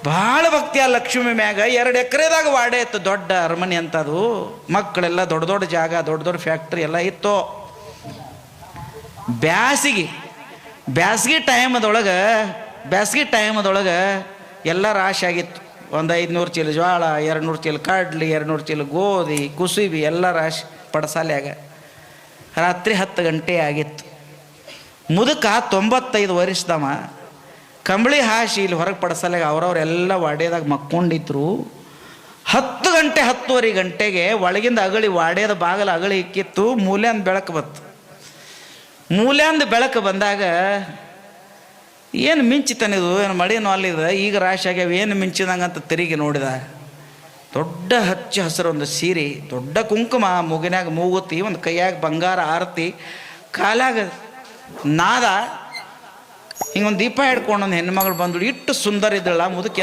ಭಾಳ ಭಕ್ತಿ ಆ ಲಕ್ಷ್ಮಿ ಮ್ಯಾಗ. 2 ಎಕರೆದಾಗ ವಾಡೆ ಇತ್ತು, ದೊಡ್ಡ ಅರಮನೆ ಅಂತದು. ಮಕ್ಕಳೆಲ್ಲ ದೊಡ್ಡ ದೊಡ್ಡ ಜಾಗ, ದೊಡ್ಡ ದೊಡ್ಡ ಫ್ಯಾಕ್ಟ್ರಿ ಎಲ್ಲ ಇತ್ತು. ಬ್ಯಾಸ್ಗಿ ಟೈಮದೊಳಗೆ ಎಲ್ಲ ರಾಶಿ ಆಗಿತ್ತು. ಒಂದು 500 ಚೀಲ ಜ್ವಾಳ, 200 ಚೀಲ ಕಡ್ಲಿ, 200 ಚೀಲ ಗೋಧಿ, ಕುಸುಬಿ ಎಲ್ಲ ರಾಶಿ ಪಡಸಾಲ್ಯಾಗ. ರಾತ್ರಿ 10 ಗಂಟೆ ಆಗಿತ್ತು. ಮುದುಕ 95 ವರ್ಷದವ ಕಂಬಳಿ ಹಾಸಿ ಇಲ್ಲಿ ಹೊರಗೆ ಪಡಸಾಲ್ಯಾಗ ಅವ್ರವ್ರೆಲ್ಲ ವಾಡ್ಯದಾಗ ಮಕ್ಕೊಂಡಿದ್ರು. 10 ಗಂಟೆ 10:30 ಗಂಟೆಗೆ ಒಳಗಿಂದ ಅಗಳಿ ವಾಡ್ಯದ ಬಾಗಲ ಅಗಳಿ ಇಕ್ಕಿತ್ತು. ಮೂಲ್ಯಾಂದ ಬೆಳಕು ಬಂದಾಗ ಏನು ಮಿಂಚಿತನಿದು, ಏನು ಮಳಿನೋ ಅಲ್ಲಿದೆ, ಈಗ ರಾಶಿ ಆಗ್ಯಾವ, ಏನು ಮಿಂಚಿದಂಗಂತ ತಿರುಗಿ ನೋಡಿದ. ದೊಡ್ಡ ಹಚ್ಚ ಹಸಿರು ಒಂದು ಸೀರೆ, ದೊಡ್ಡ ಕುಂಕುಮ, ಮೂಗಿನಾಗ ಮೂಗುತಿ, ಒಂದು ಕೈಯಾಗ ಬಂಗಾರ ಆರತಿ, ಕಾಲಾಗ ನಾದ, ಹಿಂಗೊಂದು ದೀಪ ಹಿಡ್ಕೊಂಡು ಒಂದು ಹೆಣ್ಮಗಳು ಬಂದು ಇಟ್ಟು ಸುಂದರ ಇದ್ದಳ. ಮುದುಕಿ